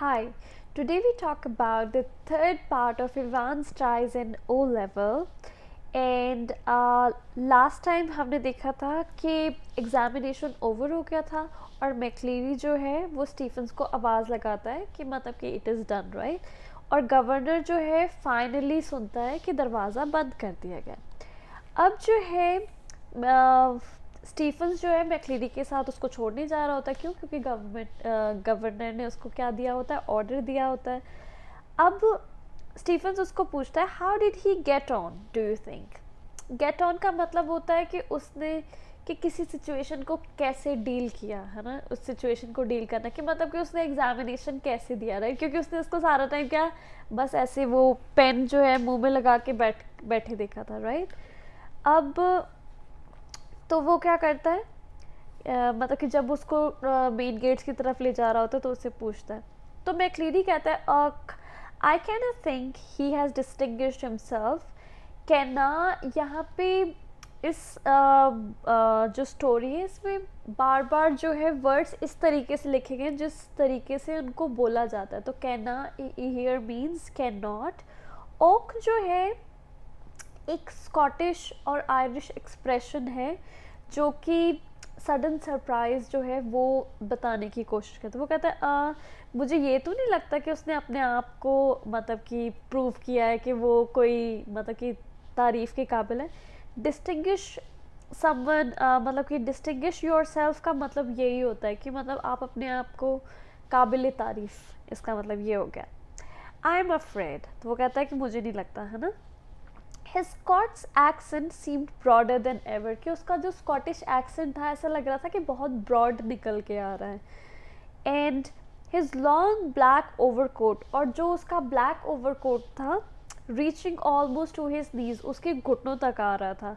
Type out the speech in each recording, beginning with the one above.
Hi, today we talk about the third part of Ivan's tries in O level. And last time हमने देखा था कि examination over हो गया था और मैक्लीरी जो है वो स्टीफन्स को आवाज़ लगाता है कि मतलब कि इट इज़ डन राइट, और गवर्नर जो है फाइनली सुनता है कि दरवाज़ा बंद कर दिया गया। अब जो है स्टीफन्स जो है मैक्लीरी के साथ उसको छोड़ने जा रहा होता है। क्यों? क्योंकि गवर्नर ने उसको क्या दिया होता है, ऑर्डर दिया होता है। अब स्टीफन्स उसको पूछता है how did he get on, do you think? Get on का मतलब होता है कि उसने कि किसी सिचुएशन को कैसे डील किया है ना, उस सिचुएशन को डील करना, कि मतलब कि उसने एग्जामिनेशन कैसे दिया राइट, क्योंकि उसने उसको सारा टाइम क्या बस ऐसे वो पेन जो है मुंह में लगा के बैठे देखा था राइट। अब तो वो क्या करता है मतलब कि जब उसको मेन गेट्स की तरफ ले जा रहा होता है तो उससे पूछता है, तो मैक्लीरी कहता है I can think he has distinguished himself. कहना यहाँ पे इस जो स्टोरी है इसमें बार बार जो है वर्ड्स इस तरीके से लिखे गए जिस तरीके से उनको बोला जाता है। तो कहना here means cannot. Oak जो है एक स्कॉटिश और आयरिश एक्सप्रेशन है जो कि सडन सरप्राइज जो है वो बताने की कोशिश करता है। वो कहता है मुझे ये तो नहीं लगता कि उसने अपने आप को मतलब कि प्रूव किया है कि वो कोई मतलब कि तारीफ़ के काबिल है। डिस्टिंग्विश समवन मतलब कि डिस्टिंग्विश योरसेल्फ का मतलब यही होता है कि मतलब आप अपने आप को काबिल तारीफ़, इसका मतलब ये हो गया। आई एम अफ्रेड, तो वो कहता है कि मुझे नहीं लगता है ना। His Scots accent seemed broader than ever, कि उसका जो स्कॉटिश एक्सेंट था ऐसा लग रहा था कि बहुत ब्रॉड निकल के आ रहा है। And his long black overcoat, और जो उसका ब्लैक ओवरकोट था reaching almost two his knees, उसके घुटनों तक आ रहा था।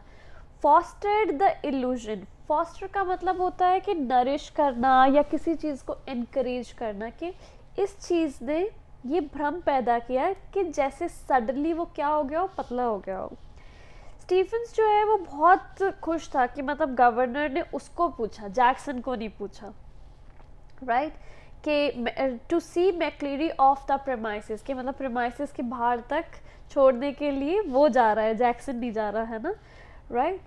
फॉस्टर्ड द इल्यूजन, फॉस्टर का मतलब होता है कि नरिश करना या किसी चीज़ को इनकरेज करना, कि इस चीज़ ने ये भ्रम पैदा किया कि जैसे सडनली वो क्या हो गया हो, पतला हो गया हो। स्टीफन्स जो है वो बहुत खुश था कि मतलब गवर्नर ने उसको पूछा, जैक्सन को नहीं पूछा राइट, कि to see McCleary of the premises, के मतलब प्रेमाइसिस के बाहर तक छोड़ने के लिए वो जा रहा है, जैक्सन नहीं जा रहा है ना right.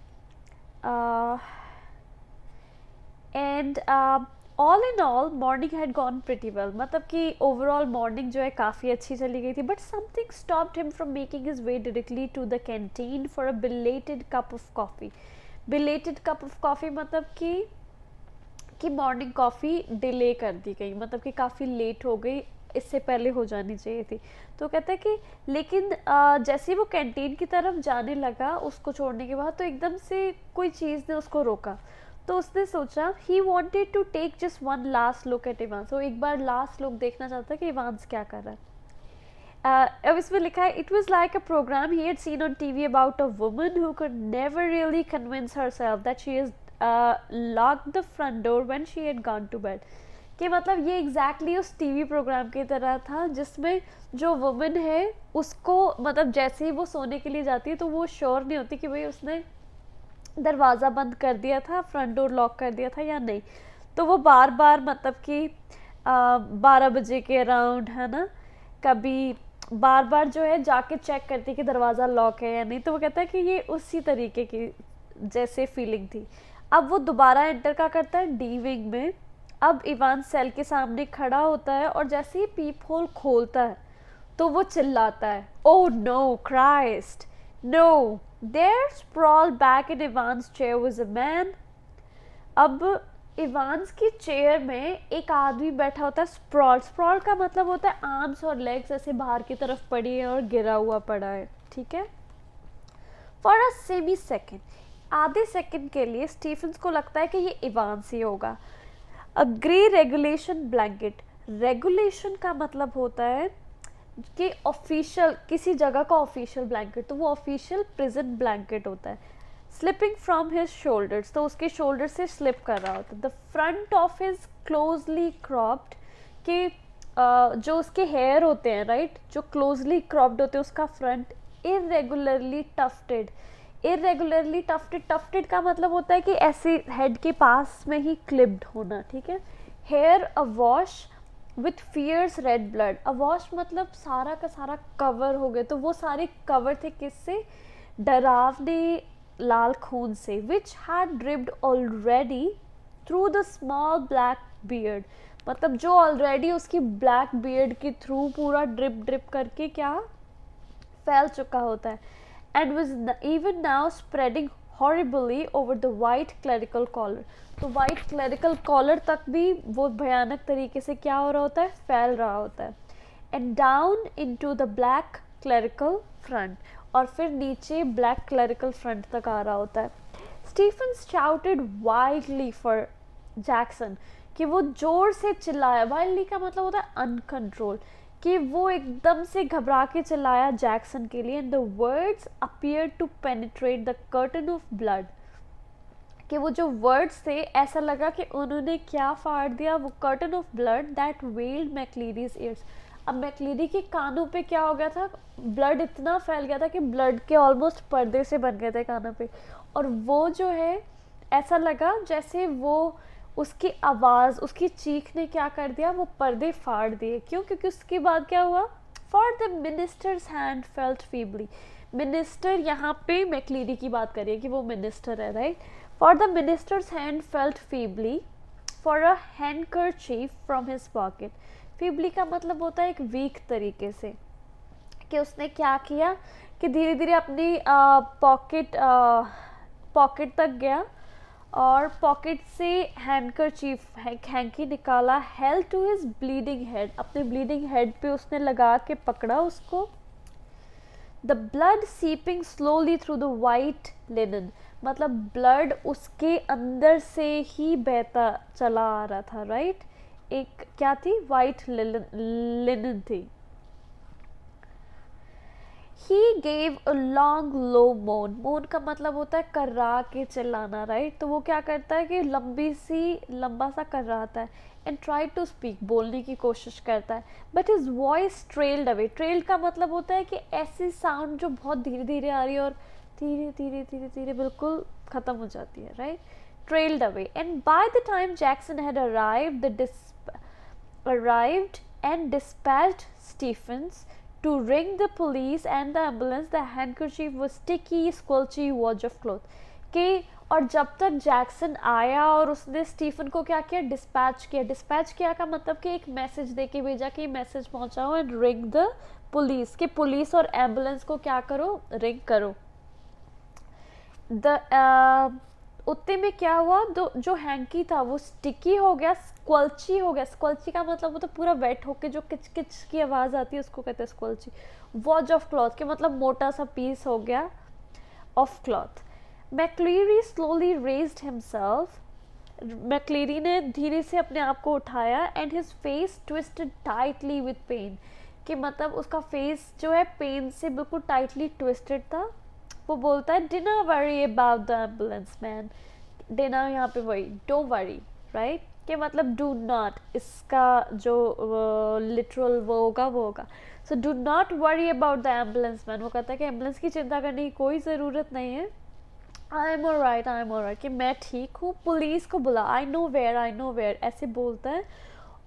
And all in all morning had gone pretty well, मतलब कि ओवरऑल मॉर्निंग जो है काफ़ी अच्छी चली गई थी। But something stopped him from making his way directly to the canteen for a belated cup of coffee. Belated cup of coffee मतलब कि मॉर्निंग कॉफ़ी डिले कर दी गई, मतलब कि काफ़ी लेट हो गई, इससे पहले हो जानी चाहिए थी। तो कहता है कि लेकिन जैसे ही वो कैंटीन की तरफ जाने लगा उसको छोड़ने के बाद, तो एकदम से कोई चीज़ ने उसको रोका। तो उसने सोचा he wanted to take just one last look at Evans, वो एक बार लास्ट लुक देखना चाहता है कि इवांस क्या कर रहा है। अब इसमें लिखा है it was like a programme he had seen on TV about a woman who could never really convince herself that she is locked the front door when she had gone to bed. कि मतलब ये exactly उस TV programme की तरह था जिसमें जो woman है उसको मतलब जैसे ही वो सोने के लिए जाती है तो वो श्योर नहीं होती कि भाई उसने दरवाज़ा बंद कर दिया था, फ्रंट डोर लॉक कर दिया था या नहीं। तो वो बार बार मतलब कि 12 बजे के अराउंड है ना, कभी बार बार जो है जाके चेक करती कि दरवाज़ा लॉक है या नहीं। तो वो कहता है कि ये उसी तरीके की जैसे फीलिंग थी। अब वो दोबारा एंटर का करता है डी विंग में। अब इवान सेल के सामने खड़ा होता है और जैसे ही पीप होल खोलता है तो वो चिल्लाता है oh no Christ no, there sprawl back in Evans chair was a man. अब इवान्स की चेयर में एक आदमी बैठा होता है। स्प्रॉल, स्प्रॉल का मतलब होता है आर्म्स और लेग्स ऐसे बाहर की तरफ पड़ी है और गिरा हुआ पड़ा है, ठीक है। फॉर अ सेमी सेकेंड, आधे सेकेंड के लिए स्टीफन्स को लगता है कि ये इवान्स ही होगा। अ ग्रे रेगुलेशन ब्लैंकेट, रेगुलेशन का मतलब होता है कि ऑफिशियल किसी जगह का ऑफिशियल ब्लैंकेट, तो वो ऑफिशियल प्रिजन ब्लैंकेट होता है। स्लिपिंग फ्रॉम हिज शोल्डर्स, तो उसके शोल्डर से स्लिप कर रहा होता है। The front of his closely cropped, कि जो उसके हेयर होते हैं राइट, जो क्लोजली क्रॉप्ड होते हैं उसका front irregularly tufted. Irregularly tufted, tufted का मतलब होता है कि ऐसे हेड के पास में ही क्लिप्ड होना, ठीक है। Here awash with fierce red blood, awash मतलब सारा का सारा कवर हो गए, तो वो सारे कवर थे किससे, डरावने लाल खून से, which had dripped already through the small black beard, मतलब जो ऑलरेडी उसकी ब्लैक बियर्ड के थ्रू पूरा ड्रिप ड्रिप करके क्या फैल चुका होता है, and was even now spreading horribly over the white clerical collar, तो वाइट क्लरिकल कॉलर तक भी वो भयानक तरीके से क्या हो रहा होता है, फैल रहा होता है, and down into the black clerical front, और फिर नीचे ब्लैक क्लरिकल फ्रंट तक आ रहा होता है। Stephen shouted wildly for Jackson, कि वो जोर से चिल्लाया, वाइल्डली का मतलब होता है अनकंट्रोल, कि वो एकदम से घबरा के चिल्लाया जैक्सन के लिए, and the words appear to penetrate the curtain of blood, कि वो जो वर्ड्स थे ऐसा लगा कि उन्होंने क्या फाड़ दिया, वो curtain of blood that veiled McCleary's eyes, अब मैक्लीरी के कानों पे क्या हो गया था, ब्लड इतना फैल गया था कि ब्लड के ऑलमोस्ट पर्दे से बन गए थे कानों पे, और वो जो है ऐसा लगा जैसे वो उसकी आवाज़, उसकी चीख ने क्या कर दिया, वो पर्दे फाड़ दिए, क्यों, क्योंकि उसके बाद क्या हुआ, for the ministers hand felt feebly, minister यहाँ पे मैक्लीरी की बात करिए कि वो मिनिस्टर है, right, for the ministers hand felt feebly for a handkerchief from his pocket, feebly का मतलब होता है एक वीक तरीके से, कि उसने क्या किया कि धीरे धीरे अपनी पॉकेट तक गया और पॉकेट से हैंडकरचीफ हैंकी निकाला, held to his bleeding head, अपने ब्लीडिंग हेड पे उसने लगा के पकड़ा उसको, the blood seeping slowly through the white linen, मतलब ब्लड उसके अंदर से ही बहता चला आ रहा था, राइट, एक क्या थी, वाइट लिनन थी। He gave a long low moan, moan का मतलब होता है कर्रा के चिल्लाना, राइट, तो वो क्या करता है कि लंबा सा कर्राता है, एंड ट्राई टू स्पीक, बोलने की कोशिश करता है, but his voice trailed away, trailed का मतलब होता है कि ऐसी साउंड जो बहुत धीरे धीरे आ रही है और धीरे धीरे धीरे धीरे बिल्कुल ख़त्म हो जाती है, right, trailed away, and by the time Jackson had arrived and dispatched Stephens to ring the police and the ambulance, the handkerchief was sticky, squelchy wad of cloth, कि और जब तक जैक्सन आया और उसने स्टीफन को क्या किया, डिस्पैच किया का मतलब कि एक मैसेज दे के भेजा कि मैसेज पहुंचाओ, एंड रिंग द पुलिस, कि पुलिस और एम्बुलेंस को क्या करो, रिंग करो। उतने में क्या हुआ, जो हैंकी था वो स्टिकी हो गया, स्क्वल्ची हो गया, स्क्वल्ची का मतलब वो तो पूरा वेट होके जो किच किच की आवाज़ आती है उसको कहते हैं स्क्वल्ची, वॉज ऑफ क्लॉथ के मतलब मोटा सा पीस हो गया of cloth. McCleary slowly raised himself, McCleary ने धीरे से अपने आप को उठाया, and his face twisted tightly with pain, कि मतलब उसका फेस जो है पेन से बिल्कुल टाइटली ट्विस्टेड था। वो बोलता है dinner worry about the ambulance man, dinner यहाँ पे वही डोंट वरी, राइट, कि मतलब डू नॉट, इसका जो लिटरल वो होगा, so do not worry about the ambulance man, वो कहता है कि एम्बुलेंस की चिंता करने की कोई ज़रूरत नहीं है, आई एम ऑलराइट, कि मैं ठीक हूँ, पुलिस को बुला, आई नो वेयर, ऐसे बोलता है,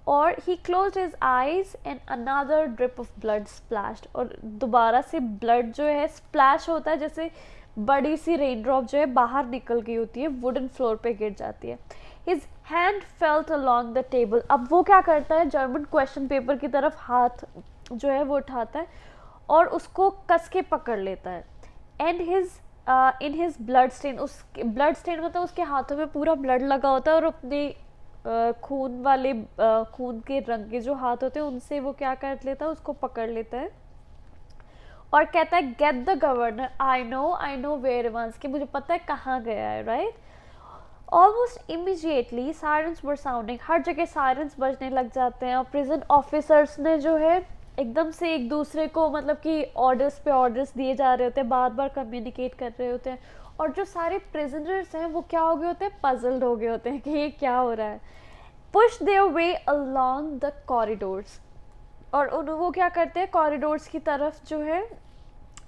और he closed his eyes and another drip of blood splashed, और दोबारा से ब्लड जो है स्प्लैश होता है, जैसे बड़ी सी रेन ड्रॉप जो है बाहर निकल गई होती है, वुडन फ्लोर पे गिर जाती है। His hand felt along the table, अब वो क्या करता है, जर्मन क्वेश्चन पेपर की तरफ हाथ जो है वो उठाता है और उसको कस के पकड़ लेता है, and in his blood stain, उस ब्लड स्टेन मतलब उसके हाथों में पूरा ब्लड लगा होता है, और अपने खून के रंग के जो हाथ होते हैं उनसे वो क्या कर लेता है, उसको पकड़ लेता है और कहता है get the governor, I know where once, कि मुझे पता है कहाँ गया है, right. Almost immediately sirens were sounding, हर जगह सायरन्स बजने लग जाते हैं, और प्रिजन ऑफिसर्स ने जो है एकदम से एक दूसरे को मतलब कि ऑर्डर्स पे ऑर्डर्स दिए जा रहे होते हैं, बार बार कम्युनिकेट कर रहे होते हैं, और जो सारे प्रिजनर्स हैं वो क्या हो गए होते हैं, पजल्ड हो गए होते हैं कि ये क्या हो रहा है। Push their way along the corridors, और वो क्या करते हैं, कॉरिडोर्स की तरफ जो है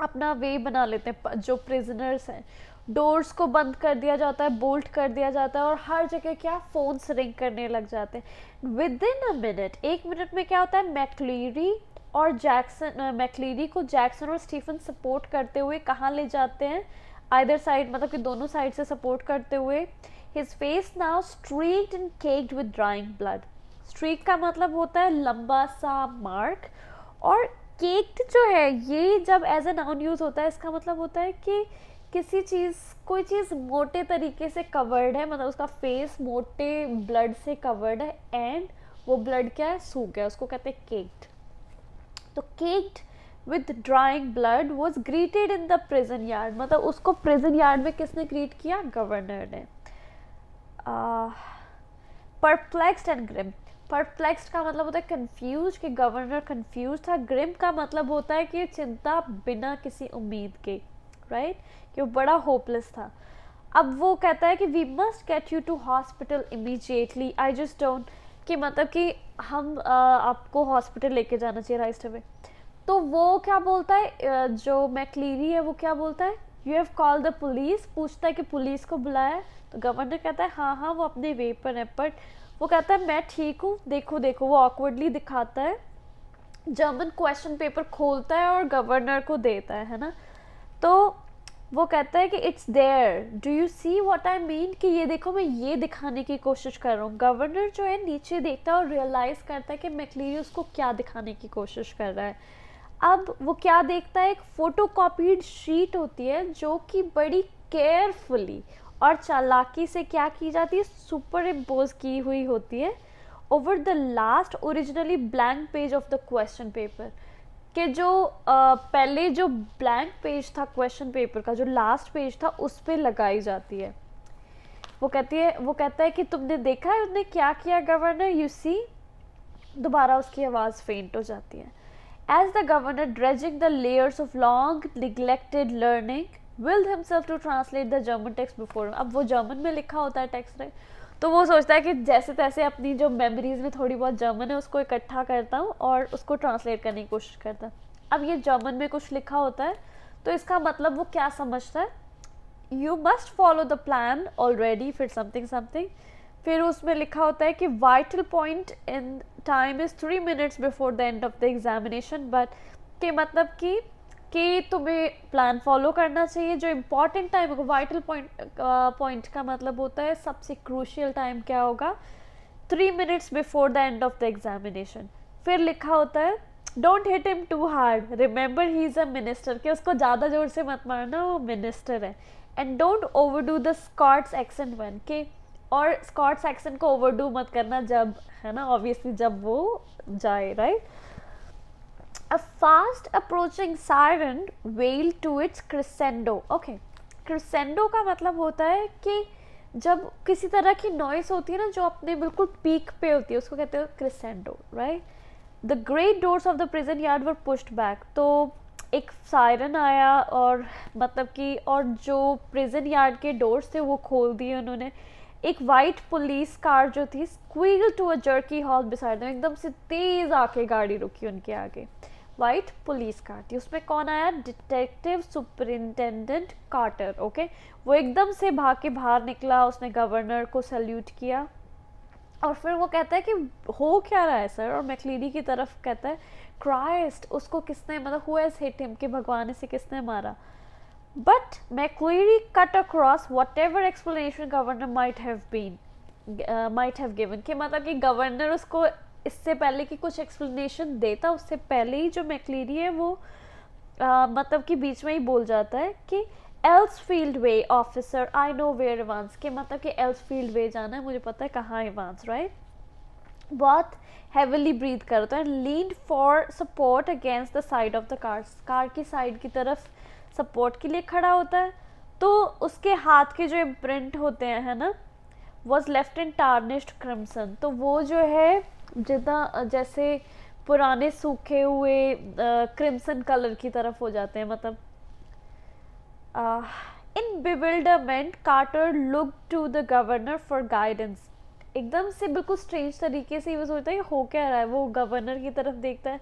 अपना वे बना लेते हैं, जो प्रिजनर्स हैं डोर्स को बंद कर दिया जाता है, बोल्ट कर दिया जाता है और हर जगह क्या फोन्स रिंग करने लग जाते हैं। With in a minute, 1 minute में क्या होता है, मैक्लीरी और जैक्सन, मैक्लीरी को जैक्सन और स्टीफन सपोर्ट करते हुए कहाँ ले जाते हैं, आइदर साइड, मतलब कि दोनों साइड से सपोर्ट करते हुए। His face now streaked and caked with drying blood. Streak का मतलब होता है लंबा सा मार्क, और केक्ड जो है ये जब एज ए नाउन यूज होता है इसका मतलब होता है कि किसी चीज़, कोई चीज़ मोटे तरीके से कवर्ड है, मतलब उसका फेस मोटे ब्लड से कवर्ड है एंड वो ब्लड क्या है, सूख गया, उसको कहते हैं केक्ड। तो caked with drying blood was greeted in the prison yard, मतलब उसको प्रिजन यार्ड में किसने ग्रीट किया, गवर्नर ने। परप्लेक्स्ड एंड ग्रिम, परप्लेक्स्ड का मतलब होता है कंफ्यूज, कि गवर्नर कंफ्यूज था। ग्रिम का मतलब होता है कि चिंता बिना किसी उम्मीद के, राइट, कि वो बड़ा होपलेस था। अब वो कहता है कि we must get you to hospital immediately, I just don't, कि मतलब कि हम आपको हॉस्पिटल लेके जाना चाहिए राइट अवे। तो वो क्या बोलता है, जो मैक्लीरी है वो क्या बोलता है, you have call the police, पूछता है कि पुलिस को बुलाया। तो गवर्नर कहता है हाँ हाँ वो अपने वे पर है, बट वो कहता है मैं ठीक हूँ, देखो देखो, वो ऑकवर्डली दिखाता है, जर्मन क्वेश्चन पेपर खोलता है और गवर्नर को देता है ना। तो वो कहता है कि it's there, do you see what I mean, कि ये देखो मैं ये दिखाने की कोशिश कर रहा हूँ। गवर्नर जो है नीचे देखता है और रियलाइज़ करता है कि मैक्लीरी उसको क्या दिखाने की कोशिश कर रहा है। अब वो क्या देखता है, एक फोटोकॉपीड शीट होती है जो कि बड़ी केयरफुली और चालाकी से क्या की जाती है, सुपर इम्पोज की हुई होती है over the last originally blank page of the question paper, कि जो पहले जो ब्लैंक पेज था क्वेश्चन पेपर का, जो लास्ट पेज था, उस पर लगाई जाती है। वो कहता है कि तुमने देखा है उसने क्या किया गवर्नर, यू सी, दोबारा उसकी आवाज़ फेंट हो जाती है। As the governor, dredging the layers of long neglected learning, willed himself to translate the German text before him. अब वो जर्मन में लिखा होता है टेक्स्ट, राइट, तो वो सोचता है कि जैसे तैसे अपनी जो मेमोरीज में थोड़ी बहुत जर्मन है उसको इकट्ठा करता हूँ और उसको ट्रांसलेट करने की कोशिश करता है। अब ये जर्मन में कुछ लिखा होता है, तो इसका मतलब वो क्या समझता है, you must follow the plan already, फिर समथिंग समथिंग, फिर उसमें लिखा होता है कि vital point in time is 3 minutes before the end of the examination, but के मतलब कि तुम्हें प्लान फॉलो करना चाहिए, जो इम्पॉर्टेंट टाइम होगा, वाइटल पॉइंट का मतलब होता है सबसे क्रूशियल टाइम क्या होगा, 3 minutes before the end of the examination. फिर लिखा होता है don't hit him too hard, remember he is a minister, कि उसको ज़्यादा जोर से मत मारना, वो मिनिस्टर है। And don't overdo the Scots accent one, के और स्कॉट्स एक्सेंट को ओवरडू मत करना जब, है ना, ऑब्वियसली जब वो जाए, right. A fast approaching siren well to its crescendo, okay, crescendo का मतलब होता है कि जब किसी तरह की नॉइस होती है ना जो अपने बिल्कुल पीक पे होती है, उसको कहते हैं crescendo, right. The great doors of the prison yard were pushed back, तो एक सायरन आया और मतलब कि, और जो प्रिजन यार्ड के डोर्स थे वो खोल दिए उन्होंने। एक वाइट पुलिस कार जो थी squeal to a jerky halt beside them, एकदम से तेज आके गाड़ी रुकी उनके आगे। वाइट पुलिस कार थी, उसमें कौन आया, डिटेक्टिव सुपरिंटेंडेंट कार्टर, ओके। वो एकदम से भाग के बाहर निकला, उसने गवर्नर को सैल्यूट किया और फिर वो कहता है कि हो क्या रहा है सर, और मैक्लीरी की तरफ कहता है क्राइस्ट, उसको किसने, मतलब हु हैज हिट हिम, कि भगवान से किसने मारा। But McCreary cut across whatever explanation governor might have given, कि मतलब कि गवर्नर उसको इससे पहले कि कुछ एक्सप्लेनेशन देता, उससे पहले ही जो मैक्लीरी है वो मतलब कि बीच में ही बोल जाता है कि Elsfield Way officer, I know where Evans, के मतलब कि एल्सफील्ड वे जाना है, मुझे पता है कहाँ इवांस, राइट। बहुत हेविली ब्रीथ करता है, लीन for support against the side of the car की साइड की तरफ सपोर्ट के लिए खड़ा होता है। तो उसके हाथ के जो इम्प्रिंट होते हैं, है ना, was left in tarnished crimson, तो वो जो है जितना जैसे पुराने सूखे हुए क्रिम्सन कलर की तरफ हो जाते हैं, मतलब in bewilderment Carter look to the governor for guidance, एकदम से बिल्कुल स्ट्रेंज तरीके से वो सोचता है हो क्या रहा है, वो गवर्नर की तरफ देखता है।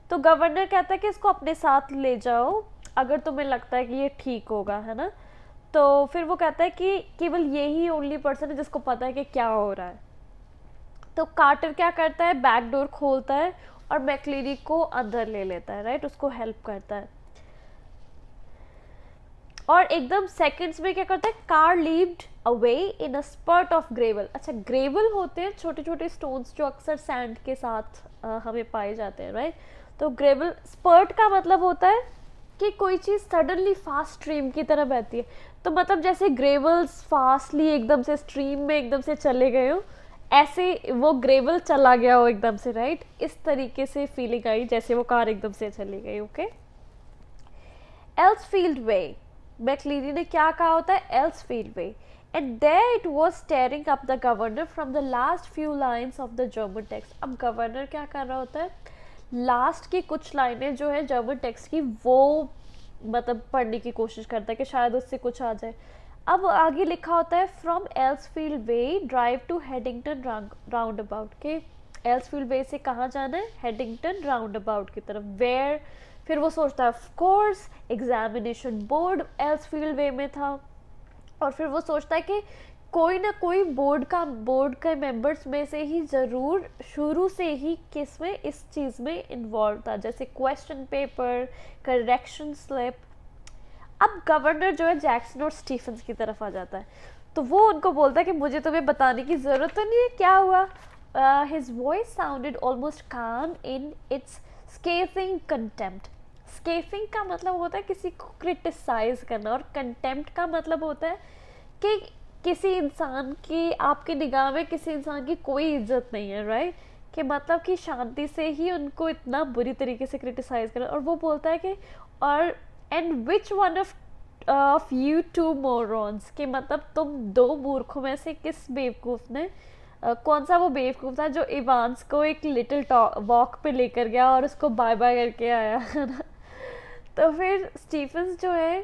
तो गवर्नर कहता है कि इसको अपने साथ ले जाओ अगर तुम्हें लगता है कि ये ठीक होगा, है ना। तो फिर वो कहता है कि केवल यही ओनली पर्सन है जिसको पता है कि क्या हो रहा है। तो कार्टर क्या करता है, बैक डोर खोलता है और मैक्लीरी को अंदर ले लेता है, राइट, उसको हेल्प करता है। और एकदम सेकंड्स में क्या करता है, car leaved away in a spurt of gravel. अच्छा, ग्रेवल होते हैं छोटे छोटे स्टोन्स जो अक्सर सैंड के साथ हमें पाए जाते हैं, राइट। तो ग्रेवल, स्पर्ट का मतलब होता है कि कोई चीज़ सडनली फास्ट स्ट्रीम की तरह बहती है। तो मतलब जैसे ग्रेवल्स फास्टली एकदम से स्ट्रीम में एकदम से चले गए हो, ऐसे वो ग्रेवल चला गया हो एकदम से, राइट। इस तरीके से फीलिंग आई जैसे वो कार एकदम से चली गई। ओके, एल्सफील्ड वे, मैक्लीरी ने क्या कहा होता है, Elsfield Way, and there it was staring up the governor from the last few lines of the German text. अब गवर्नर क्या कर रहा होता है, लास्ट की कुछ लाइनें जो है जर्मन टेक्स्ट की वो मतलब पढ़ने की कोशिश करता है कि शायद उससे कुछ आ जाए। अब आगे लिखा होता है from Elsfield Way drive to Headington roundabout, के एल्सफील्ड वे से कहाँ जाना है, हेडिंगटन राउंड अबाउट की तरफ। वेयर, फिर वो सोचता है ऑफ कोर्स एग्जामिनेशन बोर्ड एल्सफील्ड वे में था। और फिर वो सोचता है कि कोई ना कोई बोर्ड के मेंबर्स में से ही ज़रूर शुरू से ही किस में इस चीज़ में इन्वॉल्व था, जैसे क्वेश्चन पेपर, करेक्शन स्लिप। अब गवर्नर जो है जैक्सन और स्टीफन्स की तरफ आ जाता है, तो वो उनको बोलता है कि मुझे तुम्हें बताने की ज़रूरत तो नहीं है क्या हुआ। हिज वॉइस साउंडेड ऑलमोस्ट काम इन इट्स स्केथिंग कंटेम्प्ट। स्केथिंग का मतलब होता है किसी को क्रिटिसाइज करना, और कंटेम्प्ट का मतलब होता है कि किसी इंसान की, आपकी निगाह में किसी इंसान की कोई इज्जत नहीं है, राइट, कि मतलब कि शांति से ही उनको इतना बुरी तरीके से क्रिटिसाइज करना। और वो बोलता है कि और and which one of you two morons, कि मतलब तुम दो मूर्खों में से किस बेवकूफ़ ने कौन सा वो बेवकूफ़ था जो इवांस को एक लिटिल वॉक पे लेकर गया और उसको बाय बाय करके आया, है ना। तो फिर स्टीफन्स जो है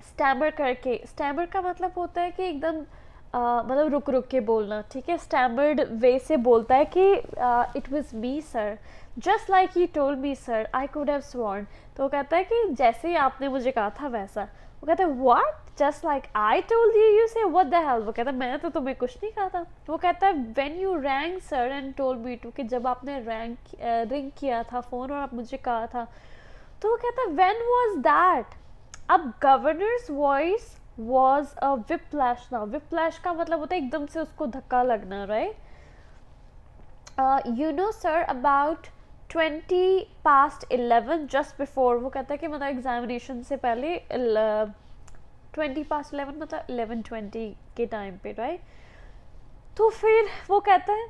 स्टैमर करके, स्टैमर का मतलब होता है कि एकदम मतलब रुक रुक के बोलना, ठीक है। स्टैमर्ड वे से बोलता है कि it was me sir, just like you told me sir, I could have sworn. तो वो कहता है कि जैसे ही आपने मुझे कहा था वैसा। वो कहता है what, just like I told you, you से व्हाट द हेल। वो कहता है मैंने तो तुम्हें कुछ नहीं कहा था। वो कहता है when you rang sir and told me to, कि जब आपने रिंग किया था फ़ोन और आप मुझे कहा था। तो वो कहता है व्हेन वाज दैट। अब governors voice was a whiplash. ना, विप्लैश का मतलब होता है एकदम से उसको धक्का लगना, right. You know sir about 20 past 11 just before. वो कहता है कि मतलब एग्जामिनेशन से पहले 20 past 11 मतलब 11:20 के टाइम पे, राइट। तो फिर वो कहता है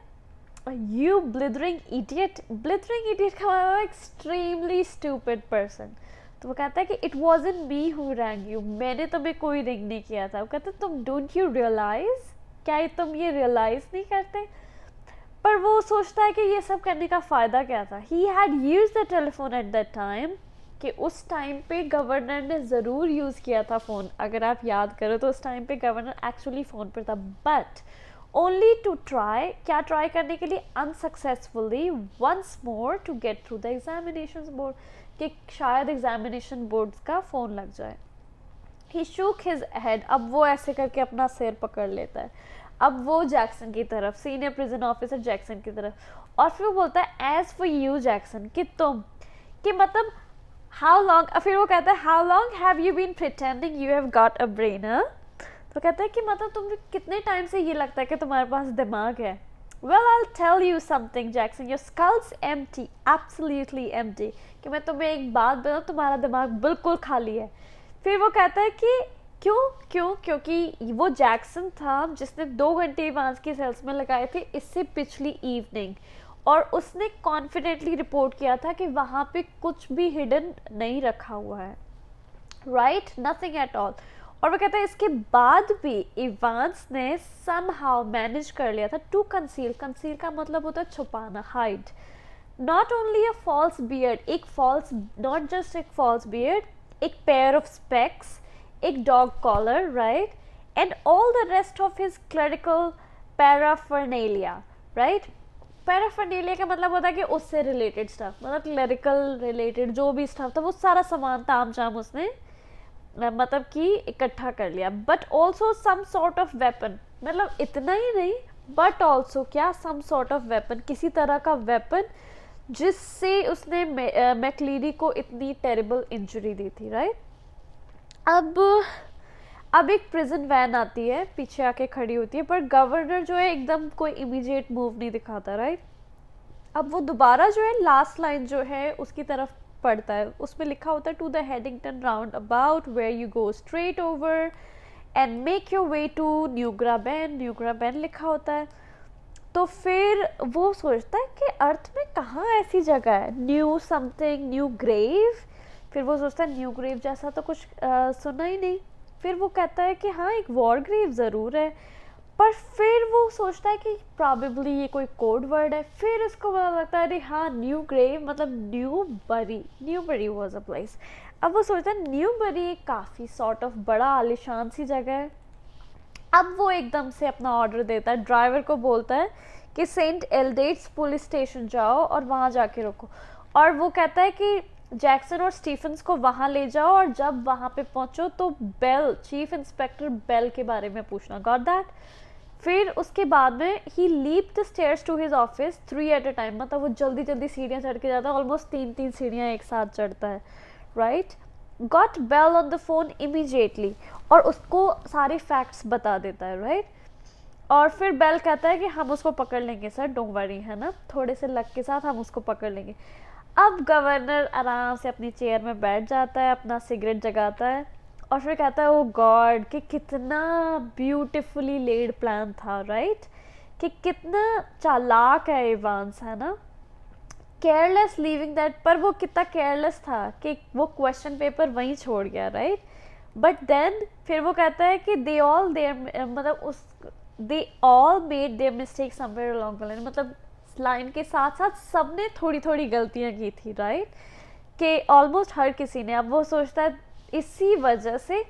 यू ब्लिदरिंग इडियट। ब्लिदरिंग इडियट का मतलब एक्सट्रीमली स्टूपिड पर्सन। तो वो कहता है कि it wasn't me who wrong you, मैंने तुम्हें कोई रिंग नहीं किया था। वो कहता है तुम डोंट यू रियलाइज, क्या तुम ये रियलाइज नहीं करते। पर वो सोचता है कि ये सब करने का फ़ायदा क्या था। He had use the telephone at that time, कि उस टाइम पे गवर्नर ने ज़रूर यूज़ किया था फ़ोन। अगर आप याद करो तो उस टाइम पे गवर्नर एक्चुअली फ़ोन पर था, बट ओनली टू ट्राई, क्या ट्राई करने के लिए, unsuccessfully once more to get through the examination board, कि शायद एग्जामिनेशन बोर्ड का फ़ोन लग जाए। ही शूक हिज हेड, अब वो ऐसे करके अपना सिर पकड़ लेता है। अब वो जैक्सन की तरफ, सीनियर प्रिजन ऑफिसर जैक्सन की तरफ, और फिर वो बोलता है एज फॉर यू जैक्सन, कि तुम, कि मतलब हाउ लॉन्ग, फिर वो कहता है how long have you been pretending you have got a brain. तो कहता है कि मतलब तुम कितने टाइम से ये लगता है कि तुम्हारे पास दिमाग है। Well, I'll tell you something, Jackson. Your skull's empty, absolutely empty. कि मैं तुम्हें एक बात बताऊँ, तुम्हारा दिमाग बिल्कुल खाली है। फिर वो कहता है कि क्योंकि वो जैक्सन था जिसने 2 घंटे इवांस की सेल्स में लगाए थे इससे पिछली इवनिंग, और उसने कॉन्फिडेंटली रिपोर्ट किया था कि वहाँ पे कुछ भी हिडन नहीं रखा हुआ है, राइट, नथिंग एट ऑल। और वो कहता है इसके बाद भी इवांस ने समहाउ मैनेज कर लिया था टू कंसील। कंसील का मतलब होता है छुपाना, hide. Not only a false beard, एक फॉल्स, नॉट जस्ट एक फॉल्स बियर्ड, एक पेयर ऑफ स्पेक्स, एक dog collar, right, and all the rest of his clerical paraphernalia, right. Paraphernalia का मतलब होता है कि उससे रिलेटेड स्टफ, मतलब क्लरिकल रिलेटेड जो भी स्टफ था वो सारा सामान ताम झाम उसने मतलब कि इकट्ठा कर लिया, but also some sort of weapon, मतलब इतना ही नहीं बट ऑल्सो क्या, सम सॉर्ट ऑफ वेपन, किसी तरह का वेपन जिससे उसने मैक्लीरी को इतनी टेरिबल इंजरी दी थी, राइट। अब एक प्रिजन वैन आती है, पीछे आके खड़ी होती है, पर गवर्नर जो है एकदम कोई इमीडिएट मूव नहीं दिखाता, राइट। अब वो दोबारा जो है लास्ट लाइन जो है उसकी तरफ पढ़ता है, उसमें लिखा होता है to the Headington roundabout where you go straight over and make your way to Neugraben लिखा होता है। तो फिर वो सोचता है कि अर्थ में कहाँ ऐसी जगह है, न्यू समथिंग, न्यू ग्रेव। फिर वो सोचता है न्यू ग्रेव जैसा तो कुछ सुना ही नहीं। फिर वो कहता है कि हाँ एक वॉर ग्रेव ज़रूर है, पर फिर वो सोचता है कि प्रॉबेबली ये कोई कोड वर्ड है। फिर उसको पता लगता है अरे हाँ न्यू ग्रेव मतलब न्यू बरी वॉज अ प्लेस। अब वो सोचता है न्यू बरी एक काफ़ी सॉर्ट ऑफ बड़ा आलिशान सी जगह है। अब वो एकदम से अपना ऑर्डर देता है, ड्राइवर को बोलता है कि सेंट एल्डेट्स पुलिस स्टेशन जाओ और वहाँ जाके रुको। और वो कहता है कि जैक्सन और स्टीफन्स को वहाँ ले जाओ और जब वहाँ पे पहुँचो तो बेल, चीफ इंस्पेक्टर बेल के बारे में पूछना। Got that. फिर उसके बाद में he leap the stairs to his office 3 at a time, मतलब वो जल्दी जल्दी सीढ़ियाँ चढ़ के जाता है, ऑलमोस्ट 3 सीढ़ियाँ एक साथ चढ़ता है, right. Got Bell on the phone immediately, और उसको सारे फैक्ट्स बता देता है, राइट। और फिर बेल कहता है कि हम उसको पकड़ लेंगे सर, डोंट वरी, है ना, थोड़े से लक के साथ हम उसको पकड़ लेंगे। अब गवर्नर आराम से अपनी चेयर में बैठ जाता है, अपना सिगरेट जगाता है और फिर कहता है ओ गॉड कि कितना ब्यूटीफुली लेड प्लान था, राइट, कि कितना चालाक है इवांस, है ना, केयरलेस लीविंग दैट। पर वो कितना केयरलेस था कि वो क्वेश्चन पेपर वहीं छोड़ गया, राइट। बट देन फिर वो कहता है कि they all made their mistake somewhere along the line, मतलब लाइन के साथ साथ सबने थोड़ी थोड़ी गलतियां की थी, राइट, कि ऑलमोस्ट हर किसी ने। अब वो सोचता है इसी वजह से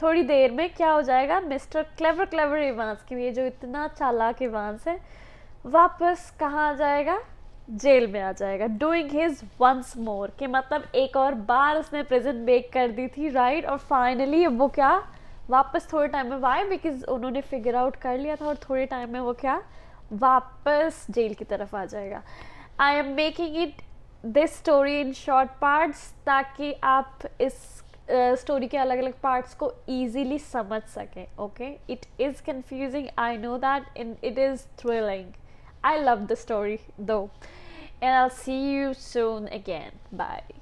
थोड़ी देर में क्या हो जाएगा, मिस्टर क्लेवर इवांस की, ये जो इतना चालाक इवांस है, वापस कहाँ आ जाएगा, जेल में आ जाएगा, डूइंग हिज वंस मोर, कि मतलब एक और बार उसने प्रिजन ब्रेक कर दी थी, राइट। और फाइनली वो क्या, वापस थोड़े टाइम में, वाई, बिकॉज उन्होंने फिगर आउट कर लिया था, और थोड़े टाइम में वो क्या, वापस जेल की तरफ आ जाएगा। I am making it this story in short parts ताकि आप इस स्टोरी के अलग अलग पार्ट्स को ईजीली समझ सकें, okay. It is confusing, I know that, it is thrilling. I love the story though, and I'll see you soon again. Bye.